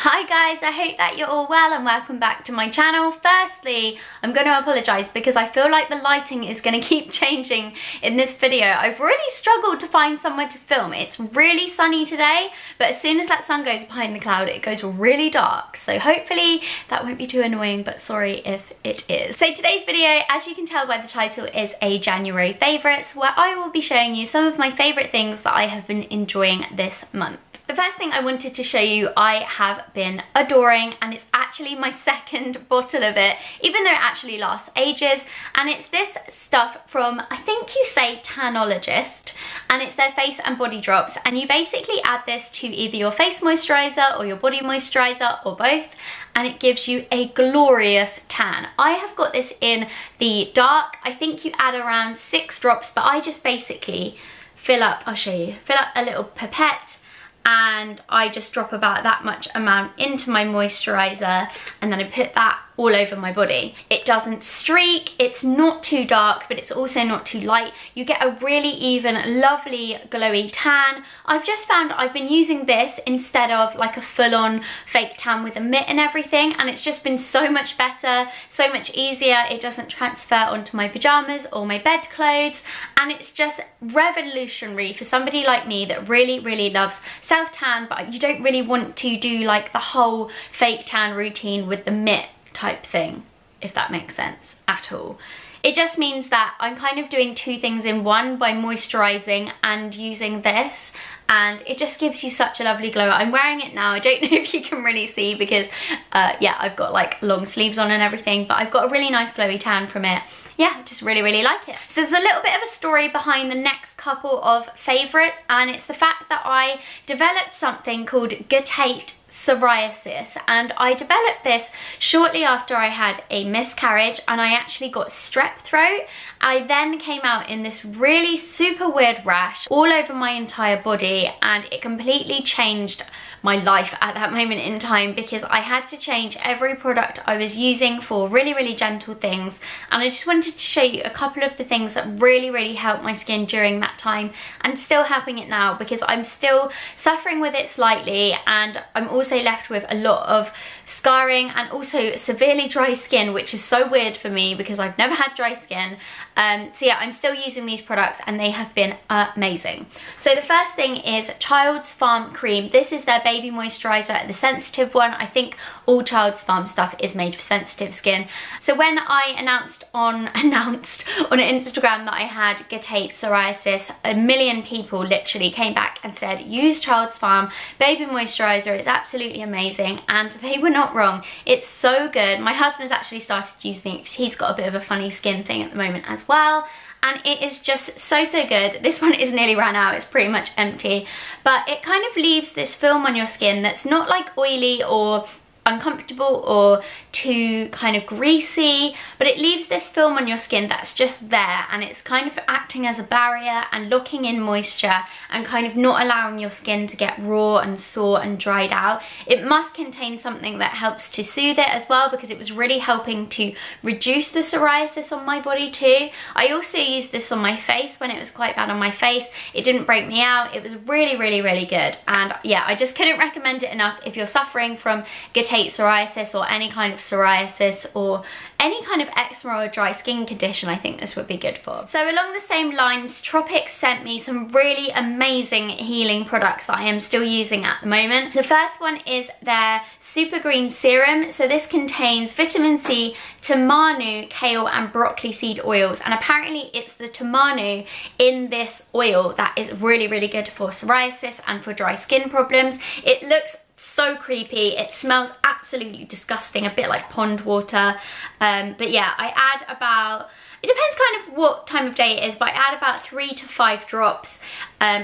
Hi guys, I hope that you're all well and welcome back to my channel. Firstly, I'm going to apologise because I feel like the lighting is going to keep changing in this video. I've really struggled to find somewhere to film. It's really sunny today, but as soon as that sun goes behind the cloud, it goes really dark. So hopefully that won't be too annoying, but sorry if it is. So today's video, as you can tell by the title, is a January favourites, where I will be showing you some of my favourite things that I have been enjoying this month. The first thing I wanted to show you I have been adoring, and it's actually my second bottle of it, even though it actually lasts ages, and it's this stuff from, I think you say Tanologist, and it's their face and body drops, and you basically add this to either your face moisturiser or your body moisturiser or both, and it gives you a glorious tan. I have got this in the dark. I think you add around 6 drops, but I just basically fill up, I'll show you, fill up a little pipette, and I just drop about that much amount into my moisturiser, and then I put that all over my body. It doesn't streak, it's not too dark, but it's also not too light. You get a really even, lovely, glowy tan. I've just found I've been using this instead of like a full-on fake tan with a mitt and everything, and it's just been so much better, so much easier. It doesn't transfer onto my pyjamas or my bed clothes, and it's just revolutionary for somebody like me that really loves self-tan, but you don't really want to do like the whole fake tan routine with the mitt type thing, if that makes sense at all. It just means that I'm kind of doing 2 things in one by moisturising and using this, and it just gives you such a lovely glow. I'm wearing it now. I don't know if you can really see because yeah, I've got like long sleeves on and everything, but I've got a really nice glowy tan from it. Yeah, just really like it. So there's a little bit of a story behind the next couple of favourites, and it's the fact that I developed something called guttate psoriasis, and I developed this shortly after I had a miscarriage and I actually got strep throat. I then came out in this really super weird rash all over my entire body, and it completely changed my life at that moment in time because I had to change every product I was using for really gentle things, and I just wanted to show you a couple of the things that really helped my skin during that time and still helping it now, because I'm still suffering with it slightly, and I'm also left with a lot of scarring and also severely dry skin, which is so weird for me because I've never had dry skin. So yeah, I'm still using these products and they have been amazing. So the first thing is Child's Farm Cream. This is their baby moisturiser, the sensitive one. I think all Child's Farm stuff is made for sensitive skin. So when I announced on Instagram that I had guttate psoriasis, 1 million people literally came back and said, use Child's Farm baby moisturiser, it's absolutely amazing, and they were not wrong. It's so good. My husband's actually started using it because he's got a bit of a funny skin thing at the moment as well, and it is just so good. This one is nearly ran out, it's pretty much empty, but it kind of leaves this film on your skin that's not like oily or uncomfortable or too kind of greasy, but it leaves this film on your skin that's just there, and it's kind of acting as a barrier and locking in moisture and kind of not allowing your skin to get raw and sore and dried out. It must contain something that helps to soothe it as well, because it was really helping to reduce the psoriasis on my body too. I also used this on my face when it was quite bad on my face. It didn't break me out. It was really good, and yeah, I just couldn't recommend it enough if you're suffering from guttate psoriasis or any kind of psoriasis or any kind of eczema or dry skin condition. I think this would be good for. So along the same lines, Tropic sent me some really amazing healing products that I am still using at the moment. The first one is their Super Green Serum. So this contains vitamin C, tamanu, kale and broccoli seed oils, and apparently it's the tamanu in this oil that is really good for psoriasis and for dry skin problems. It looks so creepy, it smells absolutely disgusting, a bit like pond water, but yeah, I add about, it depends kind of what time of day it is, but I add about 3 to 5 drops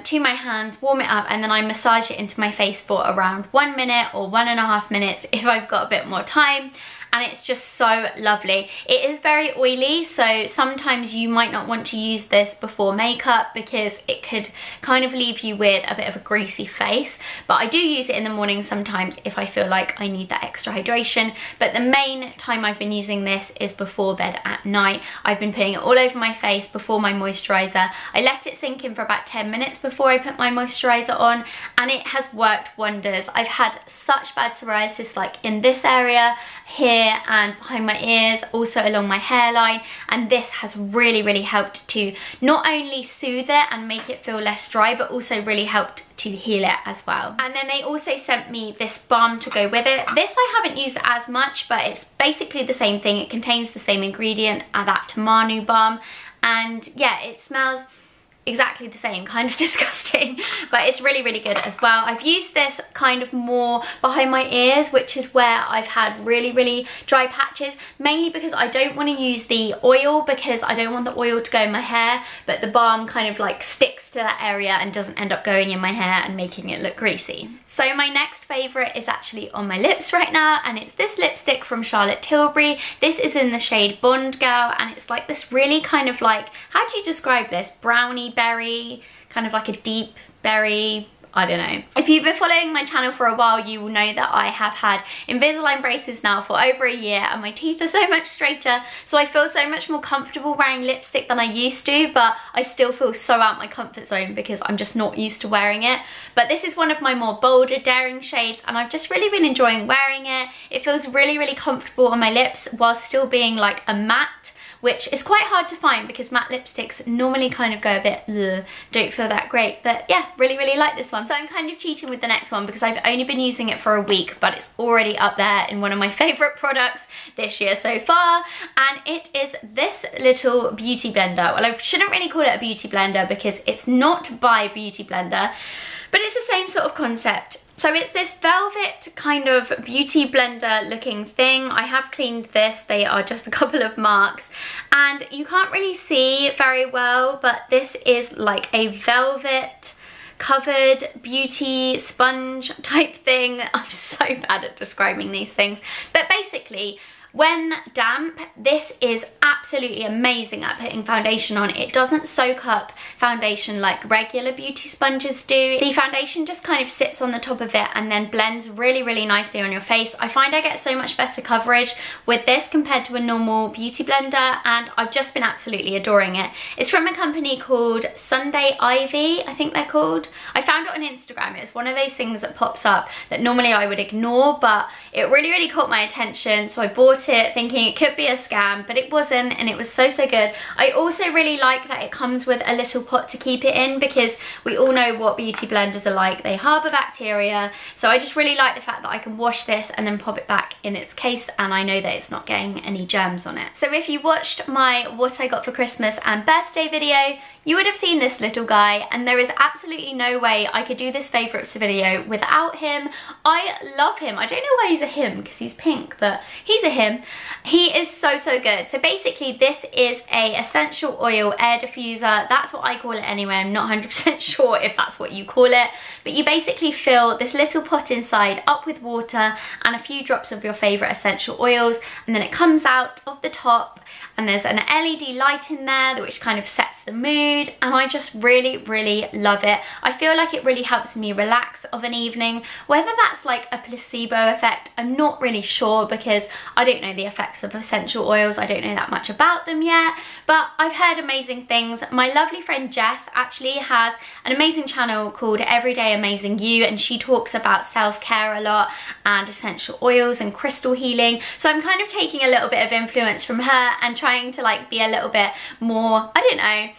to my hands, warm it up, and then I massage it into my face for around 1 minute or 1.5 minutes if I've got a bit more time. And it's just so lovely. It is very oily, so sometimes you might not want to use this before makeup because it could kind of leave you with a bit of a greasy face, but I do use it in the morning sometimes if I feel like I need that extra hydration. But the main time I've been using this is before bed at night. I've been been putting it all over my face before my moisturiser. I let it sink in for about 10 minutes before I put my moisturiser on, and it has worked wonders. I've had such bad psoriasis, like in this area here and behind my ears, also along my hairline, and this has really helped to not only soothe it and make it feel less dry, but also really helped to heal it as well. And then they also sent me this balm to go with it. This I haven't used as much, but it's basically the same thing. It contains the same ingredient as that Tamanu balm, and yeah, it smells exactly the same, kind of disgusting, but it's really good as well. I've used this kind of more behind my ears, which is where I've had really dry patches, mainly because I don't want to use the oil, because I don't want the oil to go in my hair, but the balm kind of like sticks to that area and doesn't end up going in my hair and making it look greasy. So my next favourite is actually on my lips right now, and it's this lipstick from Charlotte Tilbury. This is in the shade Bond Girl, and it's like this really kind of like, how do you describe this? Brownie berry, kind of like a deep berry, I don't know. If you've been following my channel for a while, you will know that I have had Invisalign braces now for over a year, and my teeth are so much straighter, so I feel so much more comfortable wearing lipstick than I used to, but I still feel so out my comfort zone because I'm just not used to wearing it. But this is one of my more bolder, daring shades, and I've just really been enjoying wearing it. It feels really comfortable on my lips while still being like a matte, which is quite hard to find because matte lipsticks normally kind of go a bit, ugh, don't feel that great. But yeah, really like this one. So I'm kind of cheating with the next one because I've only been using it for a week, but it's already up there in one of my favourite products this year so far. And it is this little beauty blender. Well, I shouldn't really call it a beauty blender because it's not by Beauty Blender, but it's the same sort of concept. So it's this velvet kind of beauty blender looking thing. I have cleaned this, they are just a couple of marks, and you can't really see very well, but this is like a velvet covered beauty sponge type thing. I'm so bad at describing these things, but basically when damp, this is absolutely amazing at putting foundation on. It doesn't soak up foundation like regular beauty sponges do. The foundation just kind of sits on the top of it and then blends really nicely on your face. I find I get so much better coverage with this compared to a normal beauty blender, and I've just been absolutely adoring it. It's from a company called Sunday Ivy, I think they're called. I found it on Instagram. It's one of those things that pops up that normally I would ignore, but it really caught my attention, so I bought it thinking it could be a scam, but it wasn't, and it was so good. I also really like that it comes with a little pot to keep it in, because we all know what beauty blenders are like. They harbour bacteria, so I just really like the fact that I can wash this and then pop it back in its case, and I know that it's not getting any germs on it. So if you watched my what I got for Christmas and birthday video, you would have seen this little guy, and there is absolutely no way I could do this favourites video without him. I love him. I don't know why he's a him, because he's pink, but he's a him. He is so good. So basically this is a essential oil air diffuser. That's what I call it anyway. I'm not 100% sure if that's what you call it, but you basically fill this little pot inside up with water and a few drops of your favourite essential oils, and then it comes out of the top, and there's an LED light in there which kind of sets the mood, and I just really love it. I feel like it really helps me relax of an evening. Whether that's like a placebo effect, I'm not really sure, because I don't know the effects of essential oils. I don't know that much about them yet, but I've heard amazing things. My lovely friend Jess actually has an amazing channel called Everyday Amazing You, and she talks about self-care a lot and essential oils and crystal healing. So I'm kind of taking a little bit of influence from her and trying to like be a little bit more, I don't know,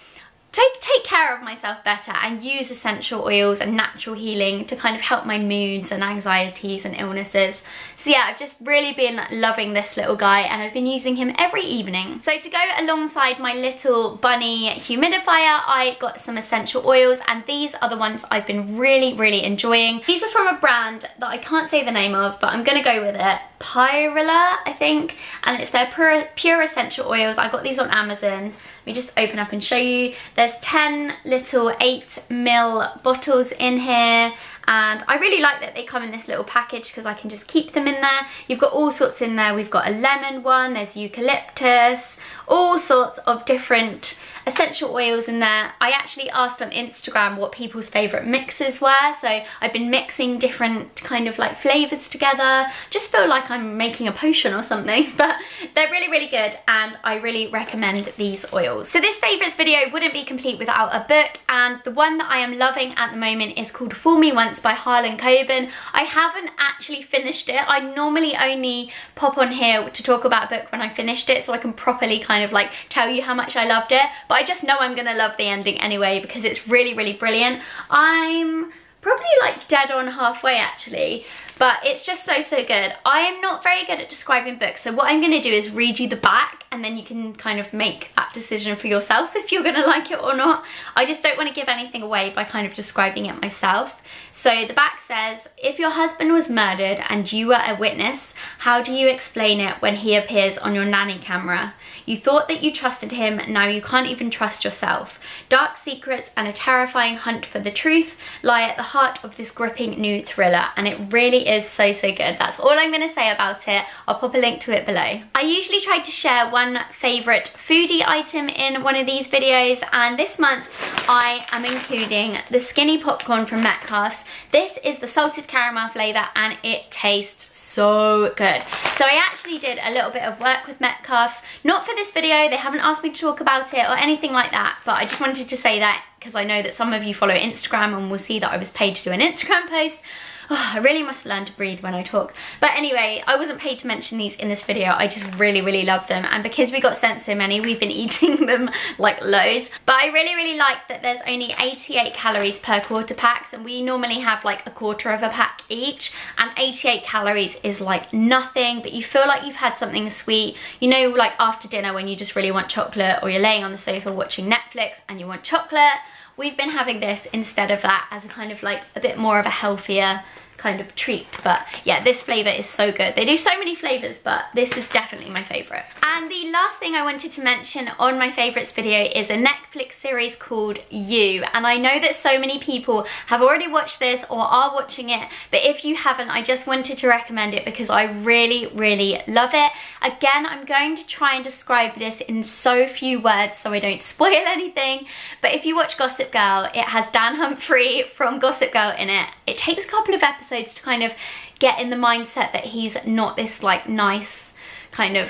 take care of myself better and use essential oils and natural healing to kind of help my moods and anxieties and illnesses. So yeah, I've just really been loving this little guy, and I've been using him every evening. So to go alongside my little bunny humidifier, I got some essential oils, and these are the ones I've been really enjoying. These are from a brand that I can't say the name of, but I'm gonna go with it. Pyrilla, I think, and it's their pure essential oils. I got these on Amazon. Let me just open up and show you. There's 10 little 8 ml bottles in here, and I really like that they come in this little package because I can just keep them in there. You've got all sorts in there. We've got a lemon one, there's eucalyptus, all sorts of different essential oils in there. I actually asked on Instagram what people's favourite mixes were, so I've been mixing different kind of like flavours together. Just feel like I'm making a potion or something, but they're really, really good, and I really recommend these oils. So this favourites video wouldn't be complete without a book, and the one that I am loving at the moment is called Fool Me Once by Harlan Coben. I haven't actually finished it. I normally only pop on here to talk about a book when I finished it, so I can properly kind of like tell you how much I loved it, but I just know I'm gonna love the ending anyway because it's really, really brilliant. I'm probably like dead on halfway actually, but it's just so, so good. I am not very good at describing books, so what I'm gonna do is read you the back and then you can kind of make that decision for yourself if you're gonna like it or not. I just don't want to give anything away by kind of describing it myself. So the back says, if your husband was murdered and you were a witness, how do you explain it when he appears on your nanny camera? You thought that you trusted him, now you can't even trust yourself. Dark secrets and a terrifying hunt for the truth lie at the heart of this gripping new thriller, and it really is so, so good. That's all I'm going to say about it. I'll pop a link to it below. I usually try to share one favourite foodie item in one of these videos, and this month I am including the skinny popcorn from Metcalfe's. This is the salted caramel flavour and it tastes so good. So I actually did a little bit of work with Metcalfe's, not for this video, they haven't asked me to talk about it or anything like that, but I just wanted to say that because I know that some of you follow Instagram and will see that I was paid to do an Instagram post. Oh, I really must learn to breathe when I talk. But anyway, I wasn't paid to mention these in this video. I just really, really love them. And because we got sent so many, we've been eating them like loads. But I really, really like that there's only 88 calories per quarter packs. And we normally have like a quarter of a pack each. And 88 calories is like nothing, but you feel like you've had something sweet. You know, like after dinner when you just really want chocolate, or you're laying on the sofa watching Netflix and you want chocolate. We've been having this instead of that as a kind of like a bit more of a healthier kind of treat. But yeah, this flavour is so good. They do so many flavours, but this is definitely my favourite. And the last thing I wanted to mention on my favourites video is a Netflix series called You. And I know that so many people have already watched this or are watching it, but if you haven't, I just wanted to recommend it because I really, really love it. Again, I'm going to try and describe this in so few words so I don't spoil anything, but if you watch Gossip Girl, it has Dan Humphrey from Gossip Girl in it. It takes a couple of episodes to kind of get in the mindset that he's not this like nice kind of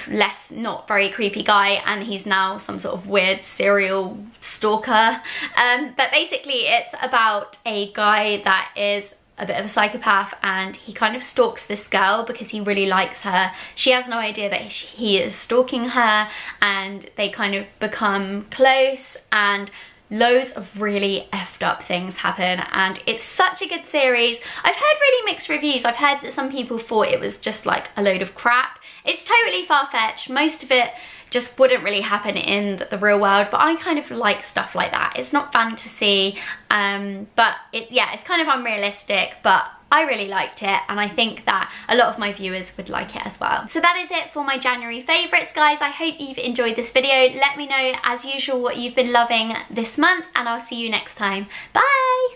not very creepy guy, and he's now some sort of weird serial stalker. But basically it's about a guy that is a bit of a psychopath, and he kind of stalks this girl because he really likes her. She has no idea that he is stalking her, and they kind of become close, and loads of really effed up things happen, and it's such a good series. I've heard really mixed reviews. I've heard that some people thought it was just like a load of crap. It's totally far-fetched. Most of it just wouldn't really happen in the real world, but I kind of like stuff like that. It's not fantasy, but it's kind of unrealistic, but I really liked it, and I think that a lot of my viewers would like it as well. So that is it for my January favourites, guys. I hope you've enjoyed this video. Let me know, as usual, what you've been loving this month, and I'll see you next time. Bye!